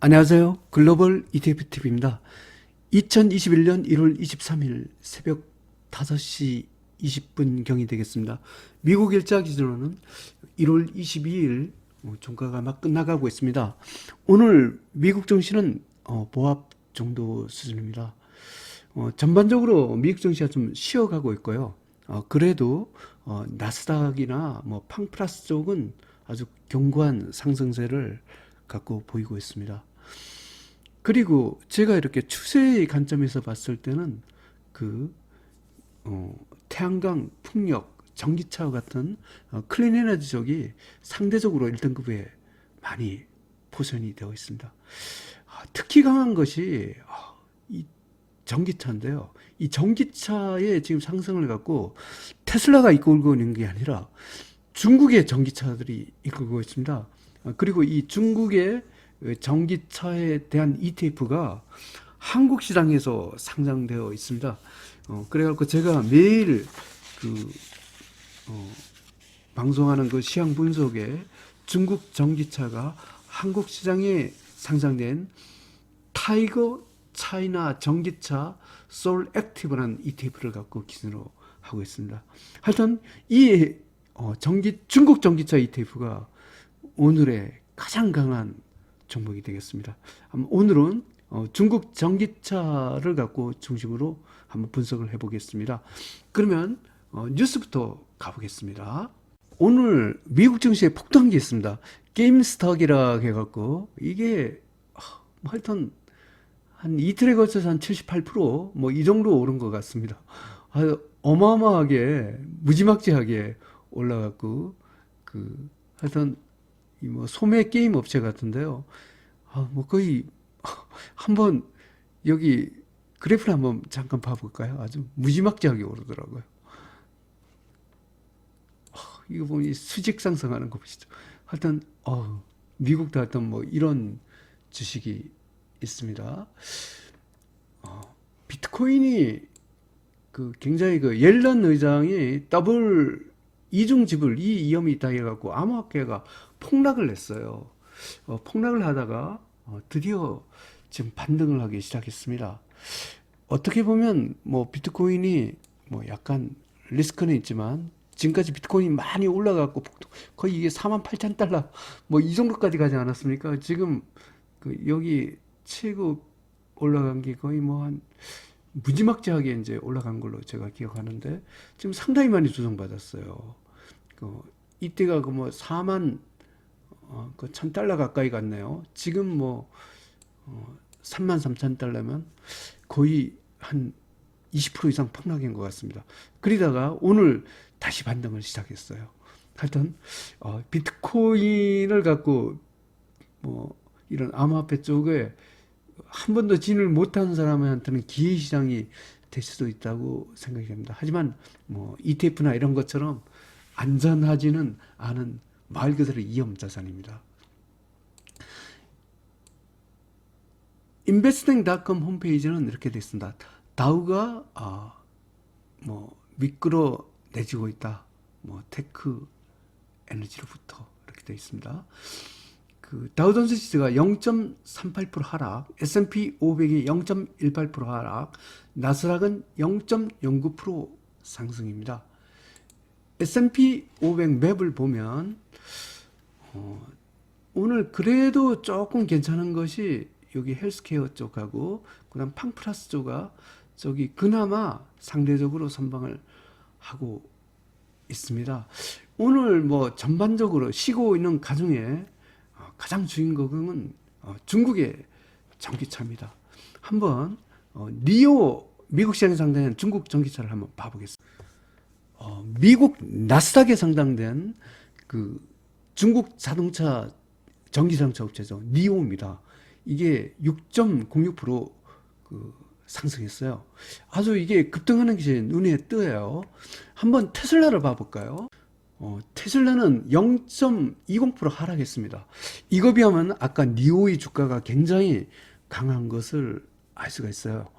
안녕하세요. 글로벌 ETFTV입니다. 2021년 1월 23일 새벽 5시 20분경이 되겠습니다. 미국 일자 기준으로는 1월 22일 종가가 막 끝나가고 있습니다. 오늘 미국 증시는 보합 정도 수준입니다. 전반적으로 미국 증시가 좀 쉬어가고 있고요. 그래도 나스닥이나 뭐 팡플러스 쪽은 아주 견고한 상승세를 갖고 보이고 있습니다. 그리고 제가 이렇게 추세의 관점에서 봤을 때는 그 태양광, 풍력, 전기차와 같은 클린 에너지 쪽이 상대적으로 1등급에 많이 포션이 되어 있습니다. 특히 강한 것이 이 전기차인데요. 이 전기차의 지금 상승을 갖고 테슬라가 이끌고 있는 게 아니라 중국의 전기차들이 이끌고 있습니다. 그리고 이 중국의 전기차에 대한 ETF가 한국 시장에서 상장되어 있습니다. 그래갖고 제가 매일 그 방송하는 그 시황 분석에 중국 전기차가 한국 시장에 상장된 타이거 차이나 전기차 솔 액티브라는 ETF를 갖고 기준으로 하고 있습니다. 하여튼 이 중국 전기차 ETF가 오늘의 가장 강한 종목이 되겠습니다. 오늘은 중국 전기차를 갖고 중심으로 한번 분석을 해보겠습니다. 그러면 뉴스부터 가보겠습니다. 오늘 미국 증시에 폭등한 게 있습니다. 게임스톡이라 해갖고 이게 하여튼 한 이틀에 걸쳐서 한 78%뭐 이 정도 오른 것 같습니다. 어마어마하게 무지막지하게 올라갔고 하여튼 이 뭐 소매 게임 업체 같은데요. 뭐 거의 한번 여기 그래프를 한번 잠깐 봐볼까요? 아주 무지막지하게 오르더라고요. 이거 보니 수직 상승하는 거 보시죠. 하여튼 미국도 하여튼 뭐 이런 주식이 있습니다. 비트코인이 굉장히 옐런 의장이 더블 이중 지불 이 위험이 있다 해갖고 암호화폐가 폭락을 했어요. 폭락을 하다가 드디어 지금 반등을 하기 시작했습니다. 어떻게 보면 뭐 비트코인이 뭐 약간 리스크는 있지만 지금까지 비트코인이 많이 올라갔고 거의 이게 48,000달러 뭐 이 정도까지 가지 않았습니까? 지금 여기 최고 올라간 게 거의 뭐 한 무지막지하게 이제 올라간 걸로 제가 기억하는데 지금 상당히 많이 조정받았어요. 이때가 뭐 4만 1,000달러 가까이 갔네요. 지금 뭐 33,000달러면 거의 한 20% 이상 폭락인 것 같습니다. 그러다가 오늘 다시 반등을 시작했어요. 하여튼 비트코인을 갖고 뭐 이런 암호화폐 쪽에 한 번도 진을 못한 사람한테는 기회 시장이 될 수도 있다고 생각이 됩니다. 하지만 뭐 ETF나 이런 것처럼 안전하지는 않은 말 그대로 위험 자산입니다. investing.com 홈페이지는 이렇게 되어 있습니다. 다우가 뭐 미끄러 내지고 있다. 뭐 테크 에너지로부터 이렇게 되어 있습니다. 다우존스 지수가 0.38% 하락, S&P 500이 0.18% 하락, 나스닥은 0.09% 상승입니다. S&P 500 맵을 보면 오늘 그래도 조금 괜찮은 것이 여기 헬스케어 쪽하고 그다음 팡플러스 쪽이 그나마 상대적으로 선방을 하고 있습니다. 오늘 뭐 전반적으로 쉬고 있는 가중에 가장 주인공은 중국의 전기차입니다. 한번 니오 미국 시장에 상당한 중국 전기차를 한번 봐보겠습니다. 미국 나스닥에 상장된 중국 자동차 전기자동차 업체죠. 니오입니다. 이게 6.06% 상승했어요. 아주 이게 급등하는 것이 눈에 띄어요. 한번 테슬라를 봐볼까요? 테슬라는 0.20% 하락했습니다. 이거 비하면 아까 니오의 주가가 굉장히 강한 것을 알 수가 있어요.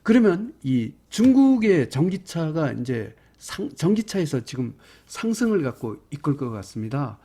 그러면 이 중국의 전기차가 이제 전기차에서 지금 상승을 갖고 이끌 것 같습니다.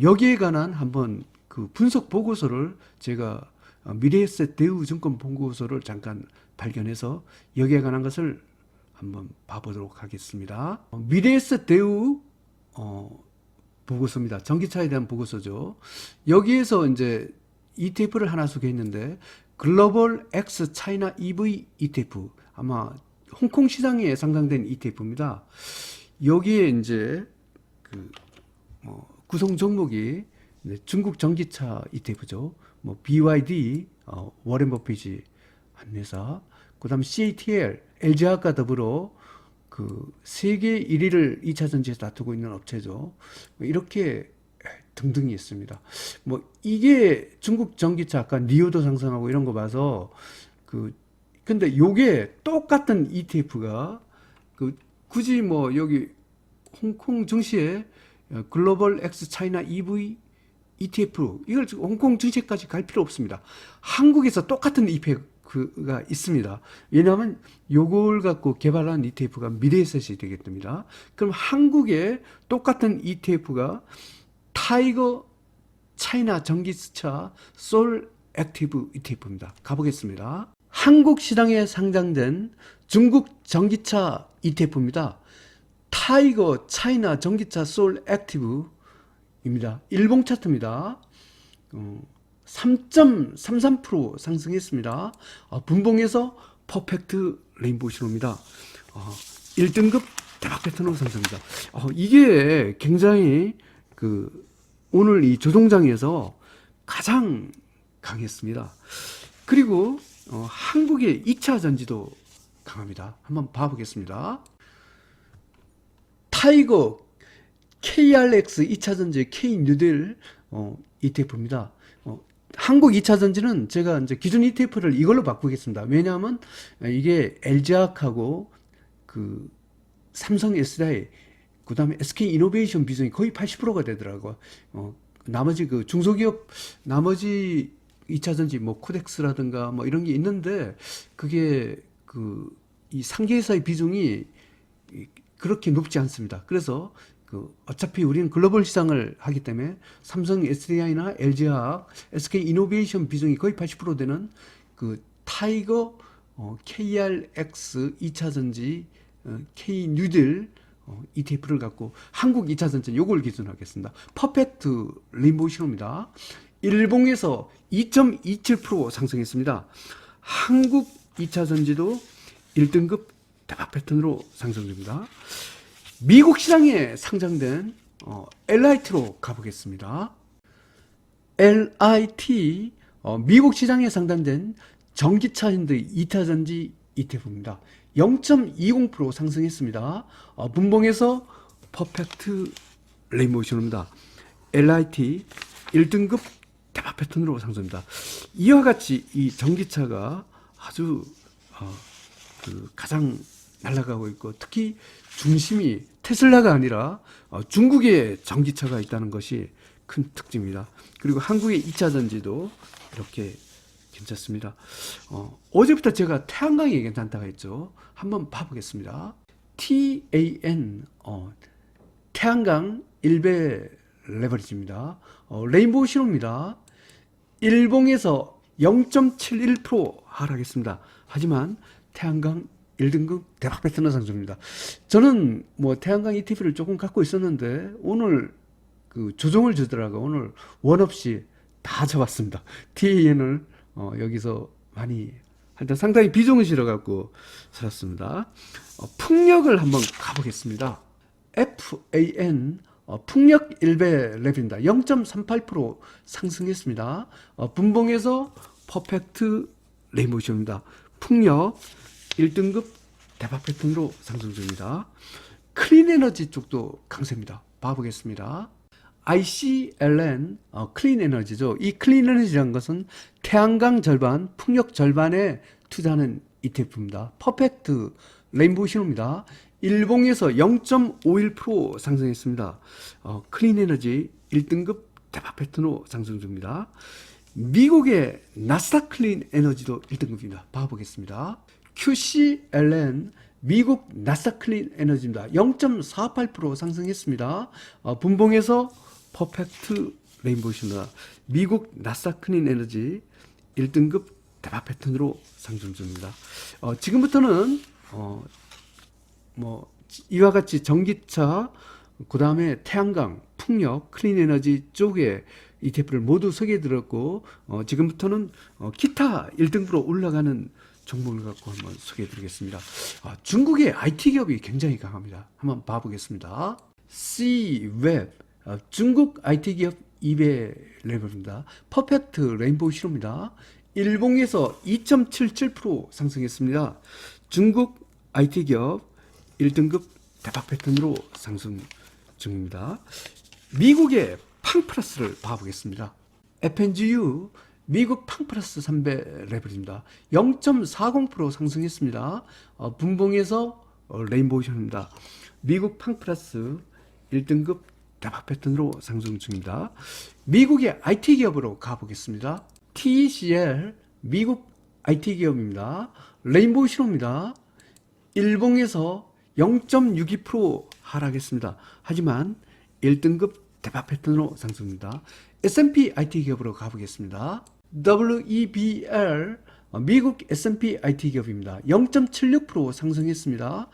여기에 관한 한번 분석 보고서를 제가 미래에셋 대우증권 보고서를 잠깐 발견해서 여기에 관한 것을 한번 봐보도록 하겠습니다. 미래에셋 대우 보고서입니다. 전기차에 대한 보고서죠. 여기에서 이제 ETF를 하나 소개했는데 글로벌 X 차이나 EV ETF, 아마 홍콩 시장에 상장된 ETF입니다. 여기에 이제 구성 종목이 중국 전기차 ETF죠. 뭐 BYD, 워렌 버핏이 한 회사, 그다음 CATL, LG화학과 더불어 세계 1위를 2차 전지에서 다투고 있는 업체죠. 이렇게 등등이 있습니다. 뭐 이게 중국 전기차 아까 니오도 상승하고 이런 거 봐서 근데 요게 똑같은 ETF가 굳이 뭐 여기 홍콩 증시에 글로벌 X 차이나 EV ETF 이걸 홍콩 증시까지 갈 필요 없습니다. 한국에서 똑같은 ETF가 있습니다. 왜냐하면 요걸 갖고 개발한 ETF가 미래에셋이 되겠습니다. 그럼 한국에 똑같은 ETF가 타이거 차이나 전기차 솔 액티브 ETF입니다. 가보겠습니다. 한국 시장에 상장된 중국 전기차 ETF입니다. 타이거 차이나 전기차 솔 액티브입니다. 일봉 차트입니다. 3.33% 상승했습니다. 분봉에서 퍼펙트 레인보우 신호입니다. 1등급 대박 패턴으로 상승합니다. 이게 굉장히 오늘 이 조종장에서 가장 강했습니다. 그리고 한국의 2차 전지도 강합니다. 한번 봐보겠습니다. 타이거 KRX 2차 전지 K 뉴딜 ETF입니다. 한국 2차 전지는 제가 이제 기존 ETF를 이걸로 바꾸겠습니다. 왜냐하면 이게 LG화학하고 삼성 SDI, 그 다음에 SK 이노베이션 비중이 거의 80%가 되더라고요. 나머지 중소기업, 나머지 2차 전지, 뭐, 코덱스라든가 뭐 이런 게 있는데, 그게 이 상계회사의 비중이 그렇게 높지 않습니다. 그래서 어차피 우리는 글로벌 시장을 하기 때문에 삼성 SDI나 LG화학, SK 이노베이션 비중이 거의 80% 되는 타이거 KRX 2차 전지 K 뉴딜 ETF를 갖고 한국 2차 전지 요걸 기준으로 하겠습니다. 퍼펙트 레인보우 신호입니다. 일봉에서 2.27% 상승했습니다. 한국 2차 전지도 1등급 대박 패턴으로 상승됩니다. 미국 시장에 상장된 LIT로 가보겠습니다. LIT 미국 시장에 상장된 전기차 핸드 2차 전지 ETF입니다. 0.20% 상승했습니다. 분봉에서 퍼펙트 레인보우 신호입니다. LIT 1등급 대박 패턴으로 상승합니다. 이와 같이 이 전기차가 아주 가장 날아가고 있고, 특히 중심이 테슬라가 아니라 중국의 전기차가 있다는 것이 큰 특징입니다. 그리고 한국의 2차 전지도 이렇게 괜찮습니다. 어제부터 제가 태양광이 괜찮다고 했죠. 한번 봐보겠습니다. TAN 태양광 1배 레버리지입니다. 레인보우 신호입니다. 일봉에서 0.71% 하락했습니다. 하지만 태양광 1등급 대박 패턴 상승입니다. 저는 뭐 태양광 ETF를 조금 갖고 있었는데 오늘 조정을 주더라고. 오늘 원 없이 다 잡았습니다. TAN을 여기서 많이 하여튼 상당히 비중을 실어갖고 살았습니다. 풍력을 한번 가보겠습니다. FAN 풍력 1배 랩입니다. 0.38% 상승했습니다. 분봉에서 퍼펙트 레인보우 신호입니다. 풍력 1등급 대박 패턴으로 상승 중입니다. 클린 에너지 쪽도 강세입니다. 봐보겠습니다. ICLN 클린 에너지죠. 이 클린 에너지라는 것은 태양광 절반, 풍력 절반에 투자하는 ETF입니다. 퍼펙트 레인보우 신호입니다. 일봉에서 0.51% 상승했습니다. 클린 에너지 1등급 대박 패턴으로 상승 중입니다. 미국의 나스닥 클린 에너지도 1등급입니다. 봐보겠습니다. QCLN 미국 나스닥 클린 에너지입니다. 0.48% 상승했습니다. 분봉에서 퍼펙트 레인보우 신호입니다. 미국 나스닥 클린 에너지 1등급 대박 패턴으로 상승 중입니다. 지금부터는 뭐 이와 같이 전기차, 그 다음에 태양광, 풍력, 클린에너지 쪽에 ETF를 모두 소개해 드렸고, 지금부터는 기타 1등급으로 올라가는 종목을 갖고 한번 소개해 드리겠습니다. 중국의 IT 기업이 굉장히 강합니다. 한번 봐보겠습니다. C웹, 중국 IT 기업 2배 레벨입니다. 퍼펙트 레인보우 실업입니다. 일봉에서 2.77% 상승했습니다. 중국 IT 기업 1등급 대박 패턴으로 상승 중입니다. 미국의 팡플러스를 봐보겠습니다. FNGU 미국 팡플러스 3배 레벨입니다. 0.40% 상승했습니다. 분봉에서 레인보우션입니다. 미국 팡플러스 1등급 대박 패턴으로 상승 중입니다. 미국의 IT 기업으로 가보겠습니다. TCL 미국 IT 기업입니다. 레인보우 신호입니다. 일봉에서 0.62% 하락했습니다. 하지만 1등급 대박 패턴으로 상승입니다. S&P IT 기업으로 가보겠습니다. WEBL 미국 S&P IT 기업입니다. 0.76% 상승했습니다.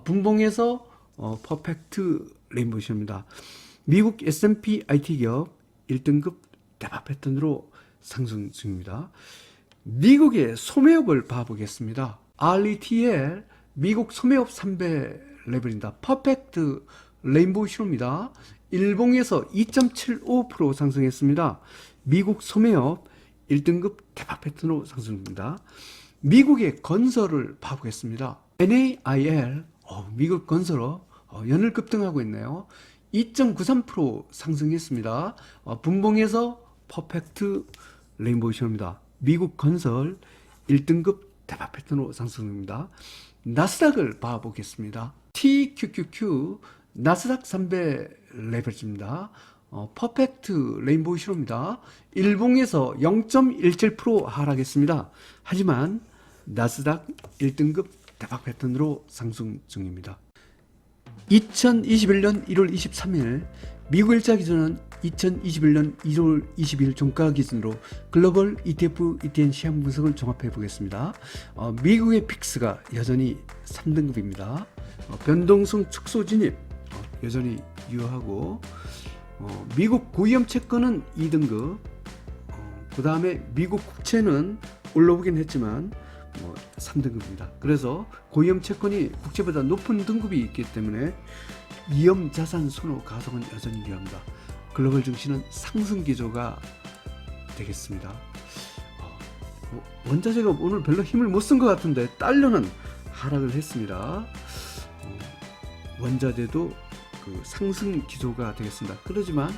분봉에서 퍼펙트 레인보우입니다. 미국 S&P IT 기업 1등급 대박 패턴으로 상승 중입니다. 미국의 소매업을 봐보겠습니다. RETL 미국 소매업 3배 레벨입니다. 퍼펙트 레인보우 신호입니다. 일봉에서 2.75% 상승했습니다. 미국 소매업 1등급 대박 패턴으로 상승입니다. 미국의 건설을 봐보겠습니다. NAIL 미국 건설업 연일 급등하고 있네요. 2.93% 상승했습니다. 분봉에서 퍼펙트 레인보우 신호입니다. 미국 건설 1등급 대박 패턴으로 상승입니다. 나스닥을 봐보겠습니다. TQQQ 나스닥 3배 레벨입니다. 퍼펙트 레인보우 신호입니다. 일봉에서 0.17% 하락했습니다. 하지만 나스닥 1등급 대박 패턴으로 상승 중입니다. 2021년 1월 23일 미국 일자 기준은 2021년 1월 20일 종가 기준으로 글로벌 ETF, ETN 시향 분석을 종합해 보겠습니다. 미국의 픽스가 여전히 3등급입니다. 변동성 축소 진입 여전히 유효하고, 미국 고위험 채권은 2등급, 그 다음에 미국 국채는 올라오긴 했지만 3등급입니다. 그래서 고위험 채권이 국채보다 높은 등급이 있기 때문에 위험 자산 선호 가속은 여전히 유효합니다. 글로벌 증시는 상승 기조가 되겠습니다. 원자재가 오늘 별로 힘을 못 쓴 것 같은데 달러는 하락을 했습니다. 원자재도 그 상승 기조가 되겠습니다. 그렇지만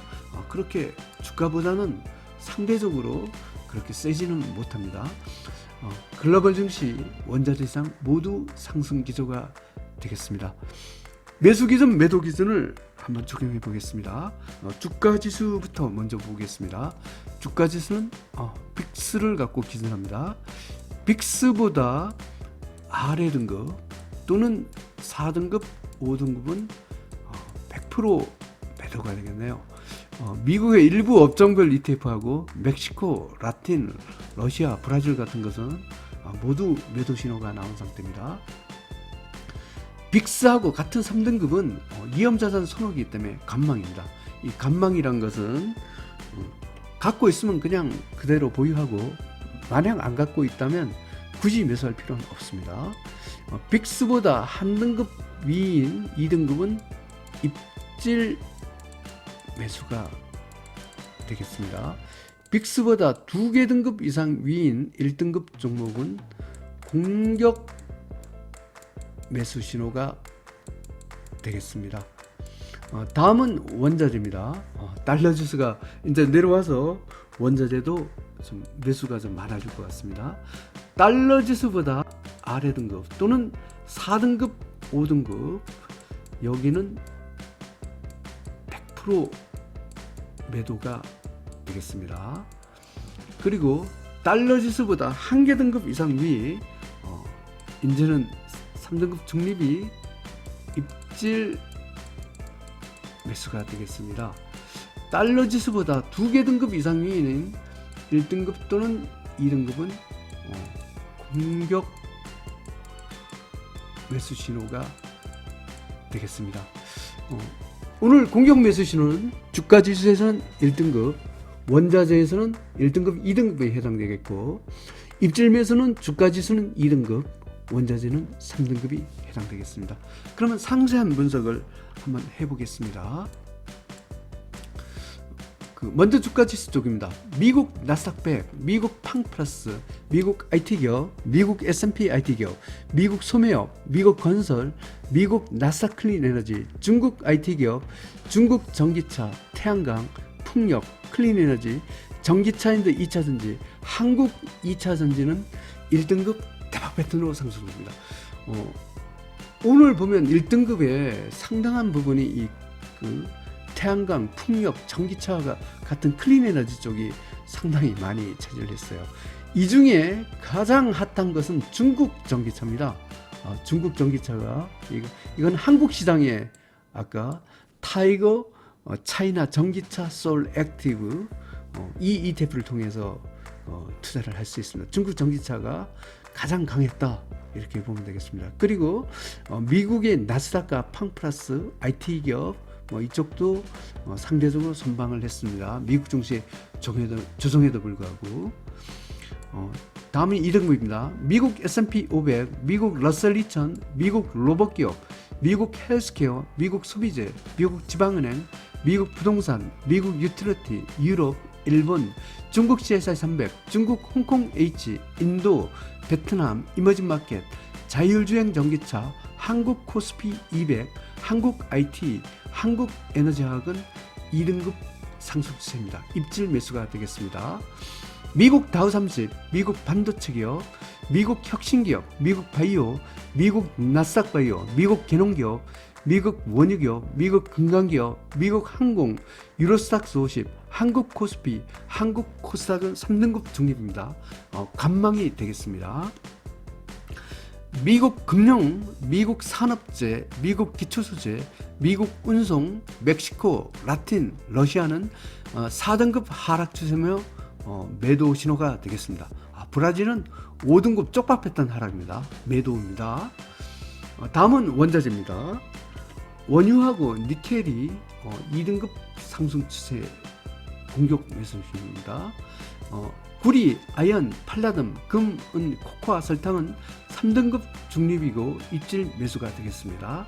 그렇게 주가보다는 상대적으로 그렇게 세지는 못합니다. 글로벌 증시, 원자재상 모두 상승 기조가 되겠습니다. 매수 기준, 매도 기준을 한번 적용해 보겠습니다. 주가 지수부터 먼저 보겠습니다. 주가 지수는 빅스를 갖고 기준합니다. 빅스보다 아래 등급 또는 4등급, 5등급은 100% 매도가 되겠네요. 미국의 일부 업종별 ETF하고 멕시코, 라틴, 러시아, 브라질 같은 것은 모두 매도 신호가 나온 상태입니다. 빅스하고 같은 3등급은 위험자산 선호이기 때문에 간망입니다. 이 간망이란 것은 갖고 있으면 그냥 그대로 보유하고, 만약 안 갖고 있다면 굳이 매수할 필요는 없습니다. 빅스보다 한 등급 위인 2등급은 입질 매수가 되겠습니다. 빅스보다 2개 등급 이상 위인 1등급 종목은 공격 매수 신호가 되겠습니다. 다음은 원자재입니다. 달러 지수가 이제 내려와서 원자재도 좀 매수가 좀 많아질 것 같습니다. 달러 지수보다 아래 등급 또는 4등급, 5등급 여기는 100% 매도가 되겠습니다. 그리고 달러 지수보다 한 개 등급 이상 위 이제는 3등급 중립이 입질 매수가 되겠습니다. 달러 지수보다 2개 등급 이상 위는 1등급 또는 2등급은 공격 매수 신호가 되겠습니다. 오늘 공격 매수 신호는 주가 지수에서는 1등급, 원자재에서는 1등급, 2등급에 해당되겠고, 입질 매수는 주가 지수는 2등급, 원자재는 3등급이 해당되겠습니다. 그러면 상세한 분석을 한번 해보겠습니다. 먼저 주가 지수 쪽입니다. 미국 나스닥 100, 미국 팡플러스, 미국 IT기업, 미국 S&P IT기업, 미국 소매업, 미국 건설, 미국 나스닥 클린에너지, 중국 IT기업, 중국 전기차, 태양광, 풍력, 클린에너지, 전기차인드 2차전지, 한국 2차전지는 1등급 대박 패턴으로 상승됩니다. 오늘 보면 1등급에 상당한 부분이 태양광, 풍력, 전기차와 같은 클린에너지 쪽이 상당히 많이 차지를 했어요. 이 중에 가장 핫한 것은 중국 전기차입니다. 중국 전기차가 이건 한국 시장에 아까 타이거 차이나 전기차 솔 액티브 이 ETF를 통해서 투자를 할 수 있습니다. 중국 전기차가 가장 강했다 이렇게 보면 되겠습니다. 그리고 미국의 나스닥과 팡플러스 IT 기업 이쪽도 상대적으로 선방을 했습니다. 미국 증시 조정에도 불구하고. 다음은 2등급입니다. 미국 S&P 500, 미국 러셀 2000, 미국 로봇기업, 미국 헬스케어, 미국 소비재, 미국 지방은행, 미국 부동산, 미국 유틸리티, 유럽, 일본, 중국 CSI 300, 중국 홍콩 H, 인도, 베트남, 이머징 마켓, 자율주행 전기차, 한국 코스피 200, 한국 IT, 한국 에너지화학은 2등급 상승 추세입니다. 입질 매수가 되겠습니다. 미국 다우 30, 미국 반도체 기업, 미국 혁신기업, 미국 바이오, 미국 나스닥 바이오, 미국 개농기업, 미국 원유기업, 미국 금강기업, 미국 항공, 유로스탁스 50, 한국 코스피, 한국 코스닥은 3등급 중립입니다. 관망이 되겠습니다. 미국 금융, 미국 산업재, 미국 기초소재, 미국 운송, 멕시코, 라틴, 러시아는 4등급 하락 추세며 매도 신호가 되겠습니다. 브라질은 5등급 쪽박 패턴 하락입니다. 매도입니다. 다음은 원자재입니다. 원유하고 니켈이 2등급 상승 추세 공격 매수 신호입니다. 구리, 아연, 팔라듬, 금, 은, 코코아, 설탕은 3등급 중립이고 입질 매수가 되겠습니다.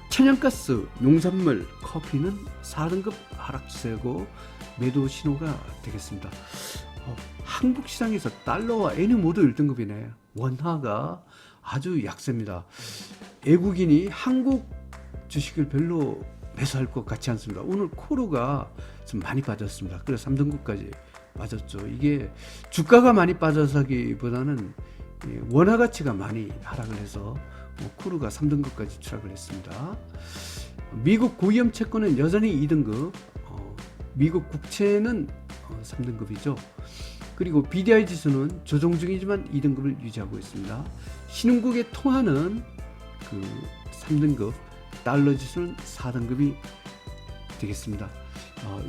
천연가스, 농산물, 커피는 4등급 하락 추세고 매도 신호가 되겠습니다. 한국 시장에서 달러와 엔이 모두 1등급이네. 원화가 아주 약세입니다. 외국인이 한국 주식을 별로 매수할 것 같지 않습니다. 오늘 코르가 좀 많이 빠졌습니다. 그래서 3등급까지 빠졌죠. 이게 주가가 많이 빠져서기보다는 원화 가치가 많이 하락을 해서 코르가 3등급까지 추락을 했습니다. 미국 고위험 채권은 여전히 2등급, 미국 국채는 3등급이죠. 그리고 BDI 지수는 조정 중이지만 2등급을 유지하고 있습니다. 신흥국의 통화는 3등급, 달러 지수는 4등급이 되겠습니다.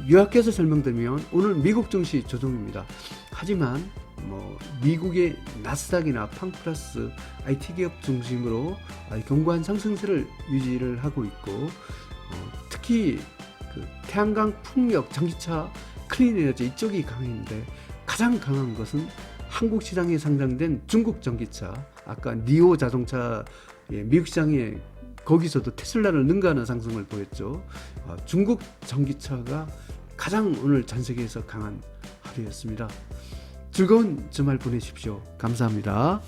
요약해서 설명드리면 오늘 미국 증시 조정입니다. 하지만 미국의 나스닥이나 팡플러스 IT 기업 중심으로 견고한 상승세를 유지를 하고 있고, 특히 태양광, 풍력, 전기차, 클린에너지 이쪽이 강했는데 가장 강한 것은 한국 시장에 상장된 중국 전기차, 아까 니오 자동차 미국 시장에 거기서도 테슬라를 능가하는 상승을 보였죠. 중국 전기차가 가장 오늘 전 세계에서 강한 하루였습니다. 즐거운 주말 보내십시오. 감사합니다.